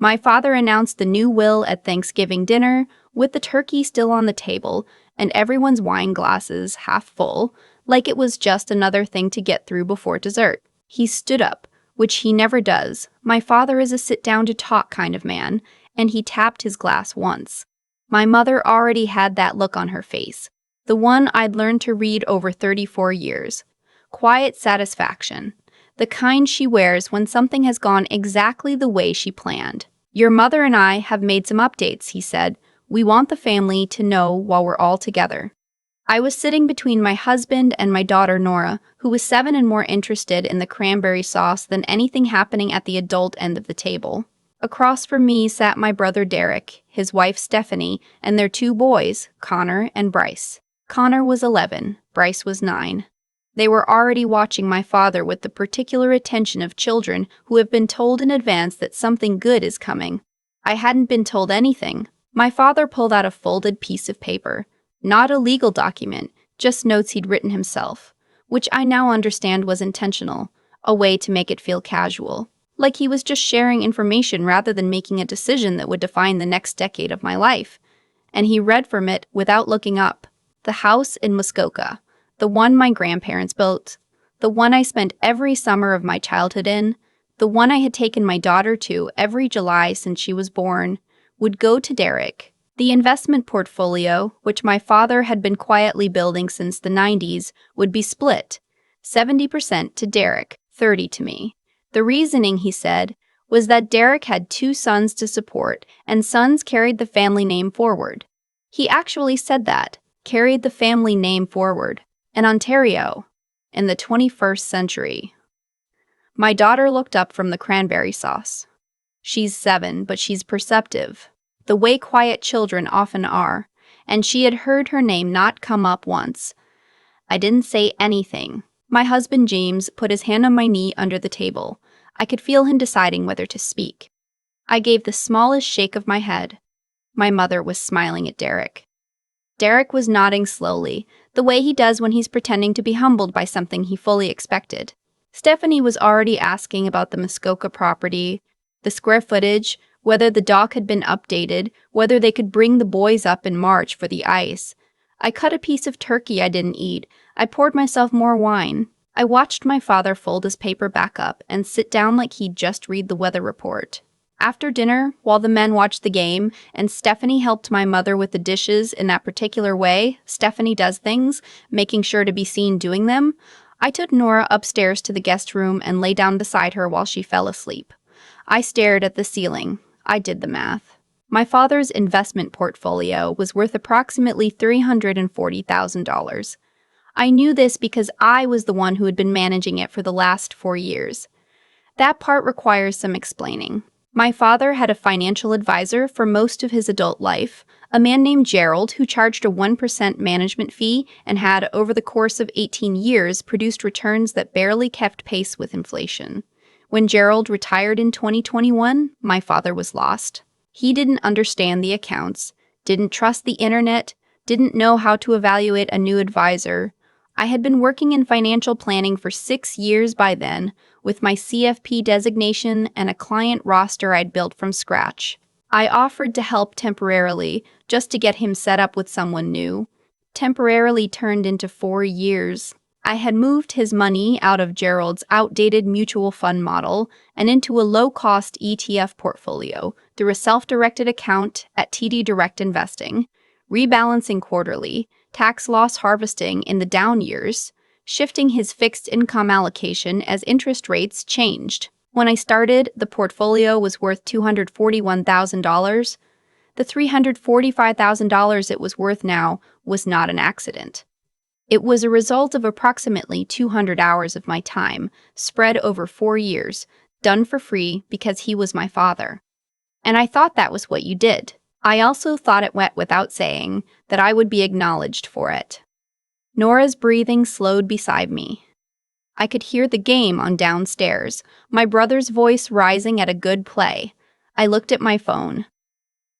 My father announced the new will at Thanksgiving dinner, with the turkey still on the table and everyone's wine glasses half full, like it was just another thing to get through before dessert. He stood up, which he never does. My father is a sit-down-to-talk kind of man, and he tapped his glass once. My mother already had that look on her face, the one I'd learned to read over 34 years. Quiet satisfaction, the kind she wears when something has gone exactly the way she planned. "Your mother and I have made some updates," he said. "We want the family to know while we're all together." I was sitting between my husband and my daughter Nora, who was 7 and more interested in the cranberry sauce than anything happening at the adult end of the table. Across from me sat my brother Derek, his wife Stephanie, and their 2 boys, Connor and Bryce. Connor was 11, Bryce was 9. They were already watching my father with the particular attention of children who have been told in advance that something good is coming. I hadn't been told anything. My father pulled out a folded piece of paper. Not a legal document, just notes he'd written himself, which I now understand was intentional, a way to make it feel casual, like he was just sharing information rather than making a decision that would define the next decade of my life. And he read from it without looking up. The house in Muskoka, the one my grandparents built, the one I spent every summer of my childhood in, the one I had taken my daughter to every July since she was born, would go to Derek. The investment portfolio, which my father had been quietly building since the 90s, would be split, 70% to Derek, 30% to me. The reasoning, he said, was that Derek had 2 sons to support, and sons carried the family name forward. He actually said that, carried the family name forward. In Ontario, in the 21st century. My daughter looked up from the cranberry sauce. She's 7, but she's perceptive, the way quiet children often are, and she had heard her name not come up once. I didn't say anything. My husband James put his hand on my knee under the table. I could feel him deciding whether to speak. I gave the smallest shake of my head. My mother was smiling at Derek. Derek was nodding slowly, the way he does when he's pretending to be humbled by something he fully expected. Stephanie was already asking about the Muskoka property, the square footage, whether the dock had been updated, whether they could bring the boys up in March for the ice. I cut a piece of turkey I didn't eat. I poured myself more wine. I watched my father fold his paper back up and sit down like he'd just read the weather report. After dinner, while the men watched the game, and Stephanie helped my mother with the dishes in that particular way Stephanie does things, making sure to be seen doing them, I took Nora upstairs to the guest room and lay down beside her while she fell asleep. I stared at the ceiling. I did the math. My father's investment portfolio was worth approximately $340,000. I knew this because I was the one who had been managing it for the last 4 years. That part requires some explaining. My father had a financial advisor for most of his adult life, a man named Gerald who charged a 1% management fee and had, over the course of 18 years, produced returns that barely kept pace with inflation. When Gerald retired in 2021, my father was lost. He didn't understand the accounts, didn't trust the internet, didn't know how to evaluate a new advisor. I had been working in financial planning for 6 years by then, with my CFP designation and a client roster I'd built from scratch. I offered to help temporarily, just to get him set up with someone new. Temporarily turned into 4 years. I had moved his money out of Gerald's outdated mutual fund model and into a low-cost ETF portfolio through a self-directed account at TD Direct Investing, rebalancing quarterly, tax loss harvesting in the down years, shifting his fixed income allocation as interest rates changed. When I started, the portfolio was worth $241,000. The $345,000 it was worth now was not an accident. It was a result of approximately 200 hours of my time, spread over 4 years, done for free because he was my father. And I thought that was what you did. I also thought it went without saying that I would be acknowledged for it. Nora's breathing slowed beside me. I could hear the game on downstairs, my brother's voice rising at a good play. I looked at my phone.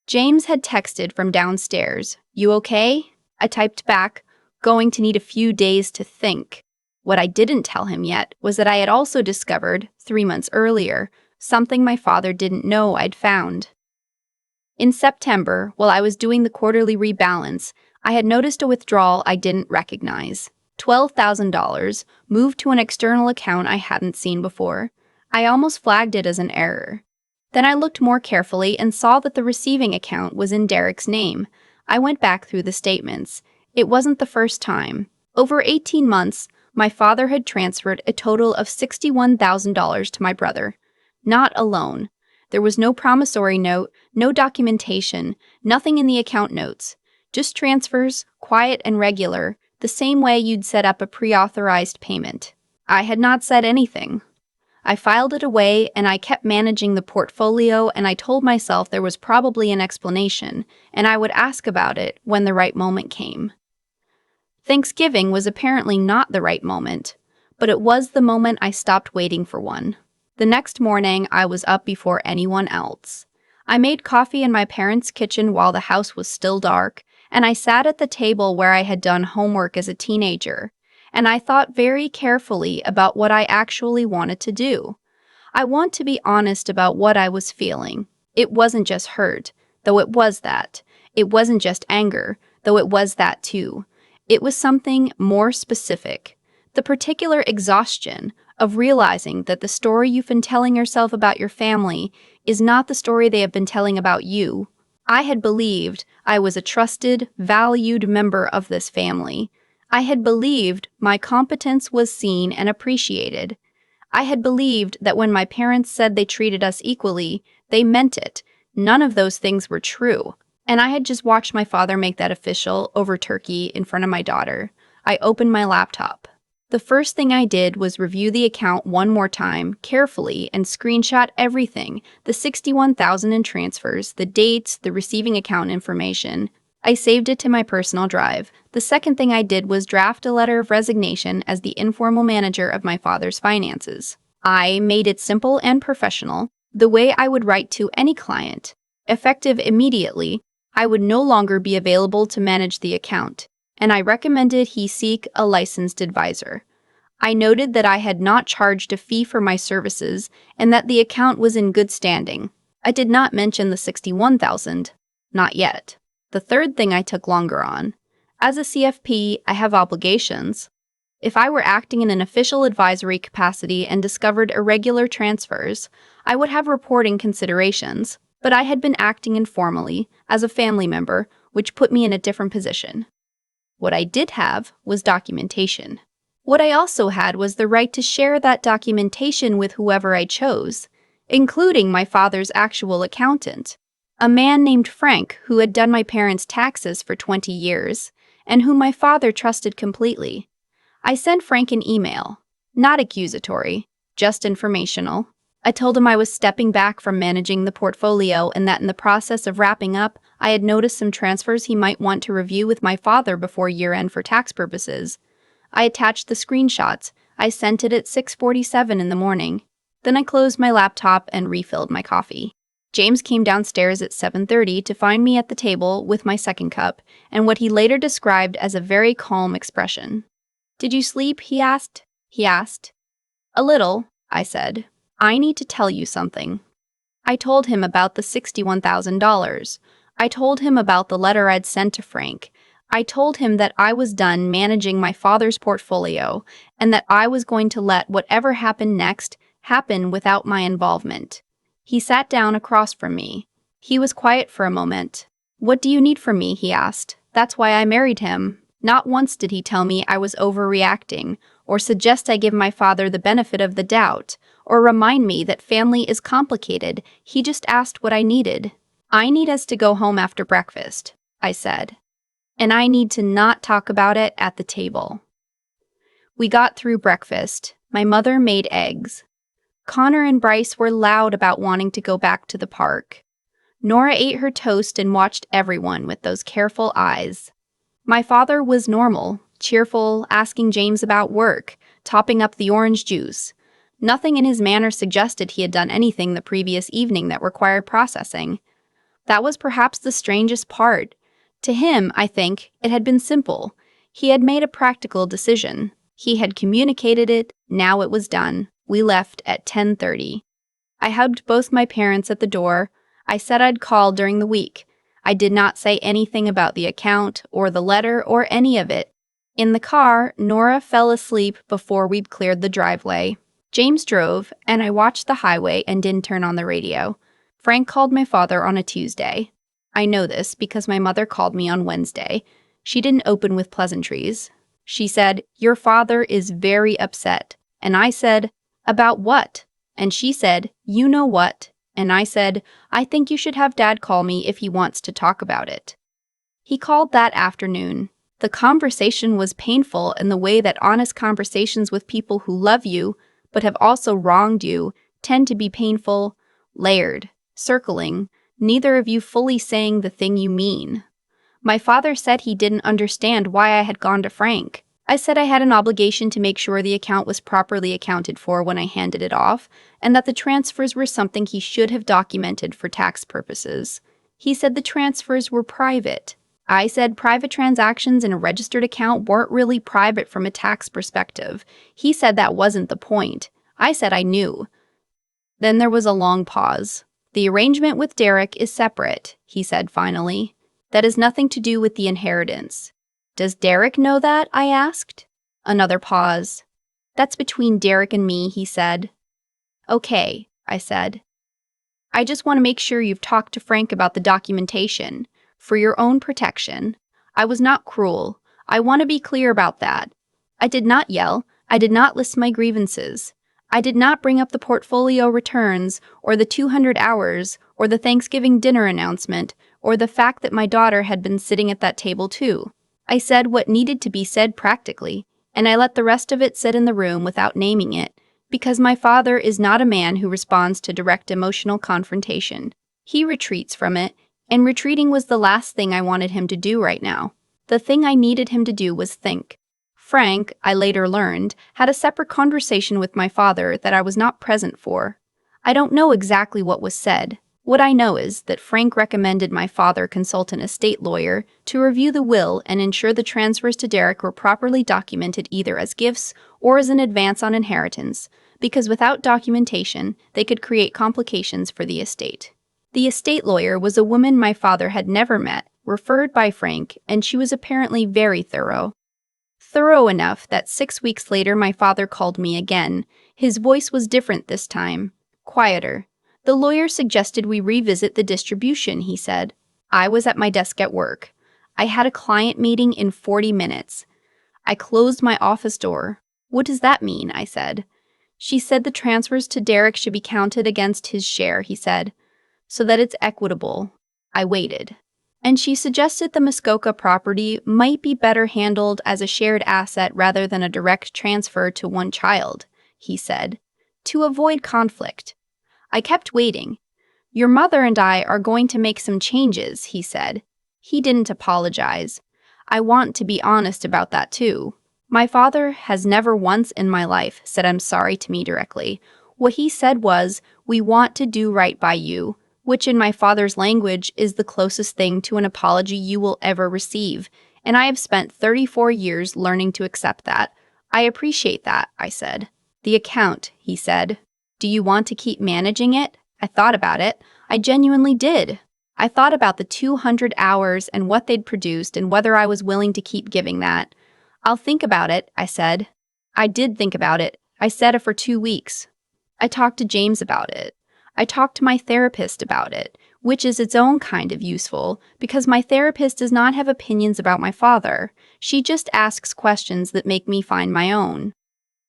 James had texted from downstairs, "You okay?" I typed back, "Going to need a few days to think." What I didn't tell him yet was that I had also discovered, 3 months earlier, something my father didn't know I'd found. In September, while I was doing the quarterly rebalance, I had noticed a withdrawal I didn't recognize. $12,000 moved to an external account I hadn't seen before. I almost flagged it as an error. Then I looked more carefully and saw that the receiving account was in Derek's name. I went back through the statements. It wasn't the first time. Over 18 months, my father had transferred a total of $61,000 to my brother. Not alone. There was no promissory note, no documentation, nothing in the account notes. Just transfers, quiet and regular, the same way you'd set up a pre-authorized payment. I had not said anything. I filed it away and I kept managing the portfolio, and I told myself there was probably an explanation, and I would ask about it when the right moment came. Thanksgiving was apparently not the right moment, but it was the moment I stopped waiting for one. The next morning, I was up before anyone else. I made coffee in my parents' kitchen while the house was still dark, and I sat at the table where I had done homework as a teenager, and I thought very carefully about what I actually wanted to do. I want to be honest about what I was feeling. It wasn't just hurt, though it was that. It wasn't just anger, though it was that too. It was something more specific. The particular exhaustion of realizing that the story you've been telling yourself about your family is not the story they have been telling about you. I had believed I was a trusted, valued member of this family. I had believed my competence was seen and appreciated. I had believed that when my parents said they treated us equally, they meant it. None of those things were true. And I had just watched my father make that official over turkey in front of my daughter. I opened my laptop. The first thing I did was review the account one more time, carefully, and screenshot everything, the $61,000 in transfers, the dates, the receiving account information. I saved it to my personal drive. The second thing I did was draft a letter of resignation as the informal manager of my father's finances. I made it simple and professional, the way I would write to any client. Effective immediately, I would no longer be available to manage the account, and I recommended he seek a licensed advisor. I noted that I had not charged a fee for my services and that the account was in good standing. I did not mention the $61,000. Not yet. The third thing I took longer on. As a CFP, I have obligations. If I were acting in an official advisory capacity and discovered irregular transfers, I would have reporting considerations, but I had been acting informally, as a family member, which put me in a different position. What I did have was documentation. What I also had was the right to share that documentation with whoever I chose, including my father's actual accountant, a man named Frank who had done my parents' taxes for 20 years, and whom my father trusted completely. I sent Frank an email, not accusatory, just informational. I told him I was stepping back from managing the portfolio and that in the process of wrapping up, I had noticed some transfers he might want to review with my father before year-end for tax purposes. I attached the screenshots. I sent it at 6:47 in the morning. Then I closed my laptop and refilled my coffee. James came downstairs at 7:30 to find me at the table with my second cup and what he later described as a very calm expression. "Did you sleep?" he asked. "A little," I said. "I need to tell you something." I told him about the $61,000. I told him about the letter I'd sent to Frank. I told him that I was done managing my father's portfolio and that I was going to let whatever happened next happen without my involvement. He sat down across from me. He was quiet for a moment. "What do you need from me?" he asked. "That's why I married him." Not once did he tell me I was overreacting, or suggest I give my father the benefit of the doubt, or remind me that family is complicated. He just asked what I needed. "I need us to go home after breakfast," I said. "And I need to not talk about it at the table." We got through breakfast. My mother made eggs. Connor and Bryce were loud about wanting to go back to the park. Nora ate her toast and watched everyone with those careful eyes. My father was normal, cheerful, asking James about work, topping up the orange juice. Nothing in his manner suggested he had done anything the previous evening that required processing. That was perhaps the strangest part. To him, I think, it had been simple. He had made a practical decision. He had communicated it, now it was done. We left at 10:30. I hugged both my parents at the door. I said I'd call during the week. I did not say anything about the account or the letter or any of it. In the car, Nora fell asleep before we'd cleared the driveway. James drove, and I watched the highway and didn't turn on the radio. Frank called my father on a Tuesday. I know this because my mother called me on Wednesday. She didn't open with pleasantries. She said, "Your father is very upset." And I said, "About what?" And she said, "You know what." And I said, "I think you should have Dad call me if he wants to talk about it." He called that afternoon. The conversation was painful in the way that honest conversations with people who love you but have also wronged you tend to be painful, layered, circling, neither of you fully saying the thing you mean. My father said he didn't understand why I had gone to Frank. I said I had an obligation to make sure the account was properly accounted for when I handed it off, and that the transfers were something he should have documented for tax purposes. He said the transfers were private. I said private transactions in a registered account weren't really private from a tax perspective. He said that wasn't the point. I said I knew. Then there was a long pause. "The arrangement with Derek is separate," he said finally. "That has nothing to do with the inheritance." "Does Derek know that?" I asked. Another pause. "That's between Derek and me," he said. "Okay," I said. "I just want to make sure you've talked to Frank about the documentation. For your own protection. I was not cruel. I want to be clear about that. I did not yell. I did not list my grievances. I did not bring up the portfolio returns, or the 200 hours, or the Thanksgiving dinner announcement, or the fact that my daughter had been sitting at that table too. I said what needed to be said practically, and I let the rest of it sit in the room without naming it, because my father is not a man who responds to direct emotional confrontation. He retreats from it, and retreating was the last thing I wanted him to do right now. The thing I needed him to do was think. Frank, I later learned, had a separate conversation with my father that I was not present for. I don't know exactly what was said. What I know is that Frank recommended my father consult an estate lawyer to review the will and ensure the transfers to Derek were properly documented either as gifts or as an advance on inheritance, because without documentation, they could create complications for the estate. The estate lawyer was a woman my father had never met, referred by Frank, and she was apparently very thorough. Thorough enough that 6 weeks later my father called me again. His voice was different this time, quieter. The lawyer suggested we revisit the distribution, he said. I was at my desk at work. I had a client meeting in 40 minutes. I closed my office door. "What does that mean?" I said. "She said the transfers to Derek should be counted against his share," he said, "so that it's equitable." I waited. "And she suggested the Muskoka property might be better handled as a shared asset rather than a direct transfer to one child," he said, "to avoid conflict." I kept waiting. "Your mother and I are going to make some changes," he said. He didn't apologize. I want to be honest about that too. My father has never once in my life said I'm sorry to me directly. What he said was, "We want to do right by you," which in my father's language is the closest thing to an apology you will ever receive, and I have spent 34 years learning to accept that. "I appreciate that," I said. "The account," he said. "Do you want to keep managing it?" I thought about it. I genuinely did. I thought about the 200 hours and what they'd produced and whether I was willing to keep giving that. "I'll think about it," I said. I did think about it. I said it for 2 weeks. I talked to James about it. I talked to my therapist about it, which is its own kind of useful, because my therapist does not have opinions about my father. She just asks questions that make me find my own.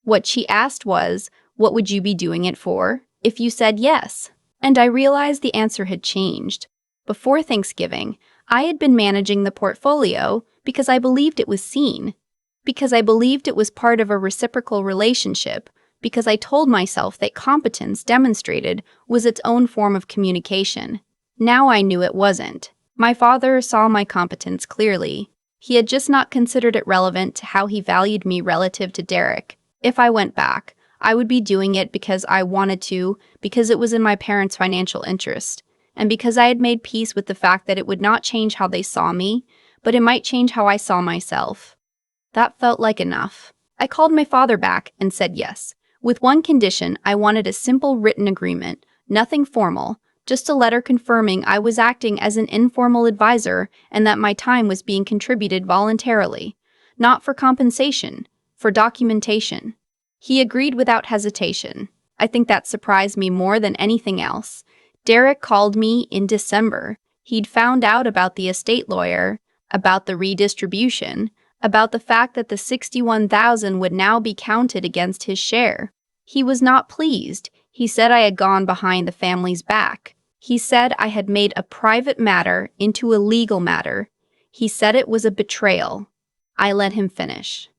What she asked was, "What would you be doing it for?" if you said yes. And I realized the answer had changed. Before Thanksgiving, I had been managing the portfolio because I believed it was seen, because I believed it was part of a reciprocal relationship, because I told myself that competence demonstrated was its own form of communication. Now I knew it wasn't. My father saw my competence clearly. He had just not considered it relevant to how he valued me relative to Derek. If I went back, I would be doing it because I wanted to, because it was in my parents' financial interest, and because I had made peace with the fact that it would not change how they saw me, but it might change how I saw myself. That felt like enough. I called my father back and said yes. With one condition, I wanted a simple written agreement, Nothing formal, just a letter confirming I was acting as an informal advisor and that my time was being contributed voluntarily. Not for compensation, for documentation. He agreed without hesitation. I think that surprised me more than anything else. Derek called me in December. He'd found out about the estate lawyer, about the redistribution, about the fact that the $61,000 would now be counted against his share. He was not pleased. He said I had gone behind the family's back. He said I had made a private matter into a legal matter. He said it was a betrayal. I let him finish.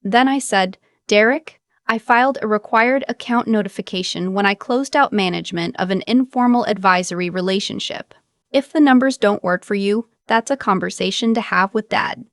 Then I said, Derek, I filed a required account notification when I closed out management of an informal advisory relationship. If the numbers don't work for you, that's a conversation to have with Dad.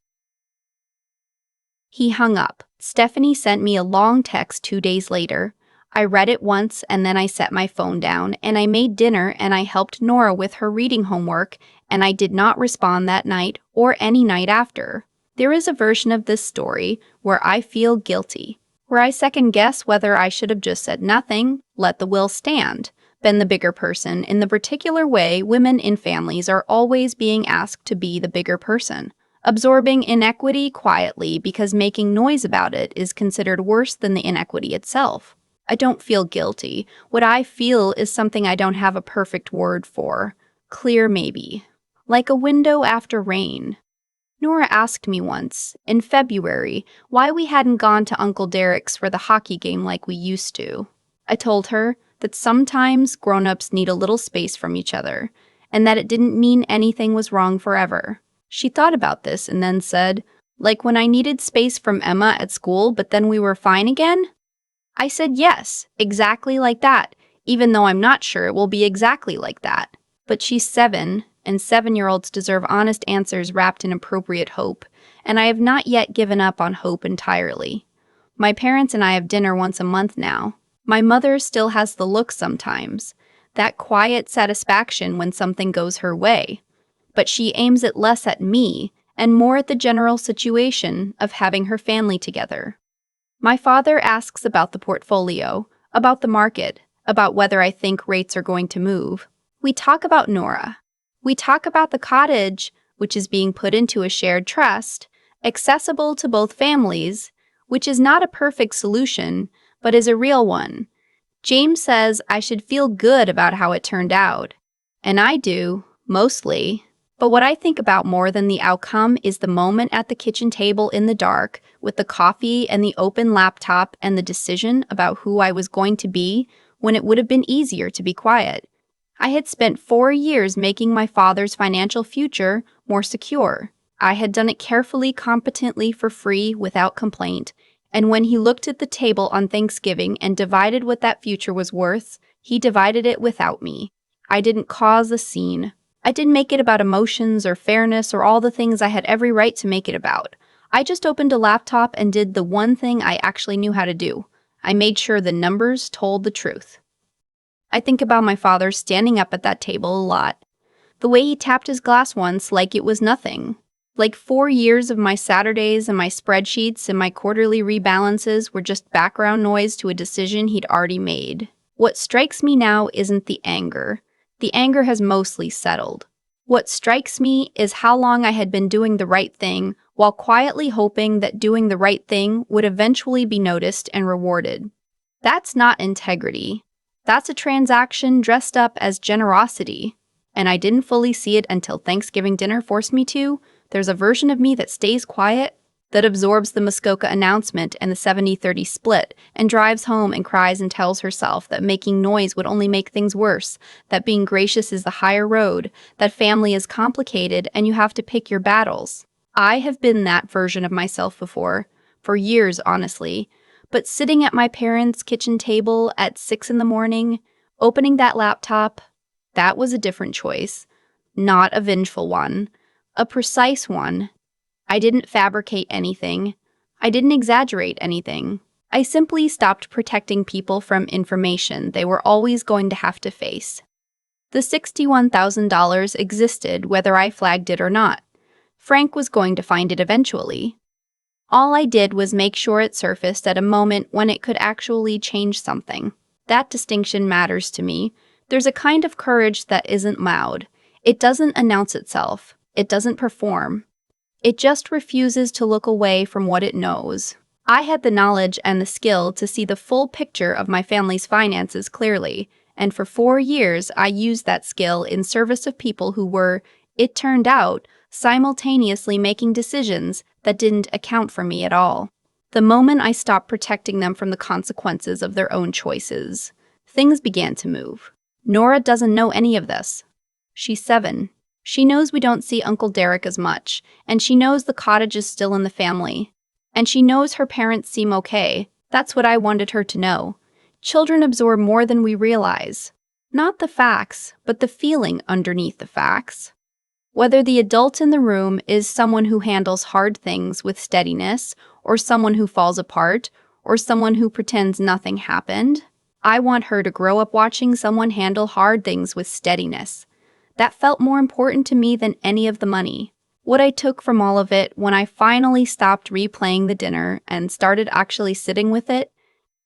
He hung up. Stephanie sent me a long text 2 days later. I read it once and then I set my phone down and I made dinner and I helped Nora with her reading homework and I did not respond that night or any night after. There is a version of this story where I feel guilty, where I second guess whether I should have just said nothing, let the will stand, been the bigger person in the particular way women in families are always being asked to be the bigger person. Absorbing inequity quietly because making noise about it is considered worse than the inequity itself. I don't feel guilty. What I feel is something I don't have a perfect word for. Clear maybe. Like a window after rain. Nora asked me once, in February, why we hadn't gone to Uncle Derek's for the hockey game like we used to. I told her that sometimes grown-ups need a little space from each other, and that it didn't mean anything was wrong forever. She thought about this and then said, like when I needed space from Emma at school, but then we were fine again? I said yes, exactly like that, even though I'm not sure it will be exactly like that. But she's 7, and 7-year-olds deserve honest answers wrapped in appropriate hope, and I have not yet given up on hope entirely. My parents and I have dinner once a month now. My mother still has the look sometimes, that quiet satisfaction when something goes her way. But she aims it less at me and more at the general situation of having her family together. My father asks about the portfolio, about the market, about whether I think rates are going to move. We talk about Nora. We talk about the cottage, which is being put into a shared trust, accessible to both families, which is not a perfect solution, but is a real one. James says I should feel good about how it turned out. And I do, mostly. But what I think about more than the outcome is the moment at the kitchen table in the dark, with the coffee and the open laptop and the decision about who I was going to be, when it would have been easier to be quiet. I had spent 4 years making my father's financial future more secure. I had done it carefully, competently, for free, without complaint. And when he looked at the table on Thanksgiving and divided what that future was worth, he divided it without me. I didn't cause a scene. I didn't make it about emotions or fairness or all the things I had every right to make it about. I just opened a laptop and did the one thing I actually knew how to do. I made sure the numbers told the truth. I think about my father standing up at that table a lot. The way he tapped his glass once like it was nothing. Like 4 years of my Saturdays and my spreadsheets and my quarterly rebalances were just background noise to a decision he'd already made. What strikes me now isn't the anger. The anger has mostly settled. What strikes me is how long I had been doing the right thing while quietly hoping that doing the right thing would eventually be noticed and rewarded. That's not integrity. That's a transaction dressed up as generosity. And I didn't fully see it until Thanksgiving dinner forced me to. There's a version of me that stays quiet, that absorbs the Muskoka announcement and the 70-30 split, and drives home and cries and tells herself that making noise would only make things worse, that being gracious is the higher road, that family is complicated and you have to pick your battles. I have been that version of myself before, for years honestly, but sitting at my parents' kitchen table at 6 in the morning, opening that laptop, that was a different choice. Not a vengeful one, a precise one. I didn't fabricate anything. I didn't exaggerate anything. I simply stopped protecting people from information they were always going to have to face. The $61,000 existed whether I flagged it or not. Frank was going to find it eventually. All I did was make sure it surfaced at a moment when it could actually change something. That distinction matters to me, There's a kind of courage that isn't loud. It doesn't announce itself. It doesn't perform. It just refuses to look away from what it knows. I had the knowledge and the skill to see the full picture of my family's finances clearly, and for 4 years I used that skill in service of people who were, it turned out, simultaneously making decisions that didn't account for me at all. The moment I stopped protecting them from the consequences of their own choices, things began to move. Nora doesn't know any of this. She's 7. She knows we don't see Uncle Derek as much, and she knows the cottage is still in the family. And she knows her parents seem okay. That's what I wanted her to know. Children absorb more than we realize. Not the facts, but the feeling underneath the facts. Whether the adult in the room is someone who handles hard things with steadiness, or someone who falls apart, or someone who pretends nothing happened, I want her to grow up watching someone handle hard things with steadiness. That felt more important to me than any of the money. What I took from all of it when I finally stopped replaying the dinner and started actually sitting with it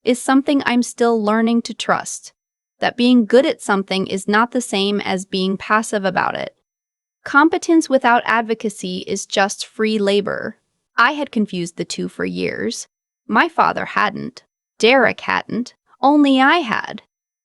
is something I'm still learning to trust. That being good at something is not the same as being passive about it. Competence without advocacy is just free labor. I had confused the two for years. My father hadn't. Derek hadn't. Only I had.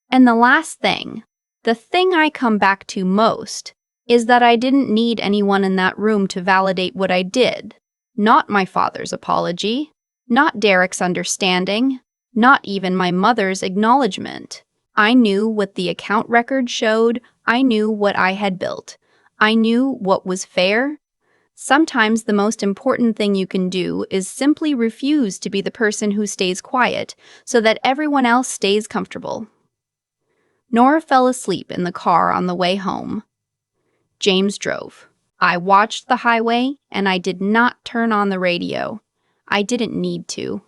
And the last thing, the thing I come back to most, is that I didn't need anyone in that room to validate what I did. Not my father's apology. Not Derek's understanding. Not even my mother's acknowledgement. I knew what the account record showed. I knew what I had built. I knew what was fair. Sometimes the most important thing you can do is simply refuse to be the person who stays quiet so that everyone else stays comfortable. Nora fell asleep in the car on the way home. James drove. I watched the highway, and I did not turn on the radio. I didn't need to.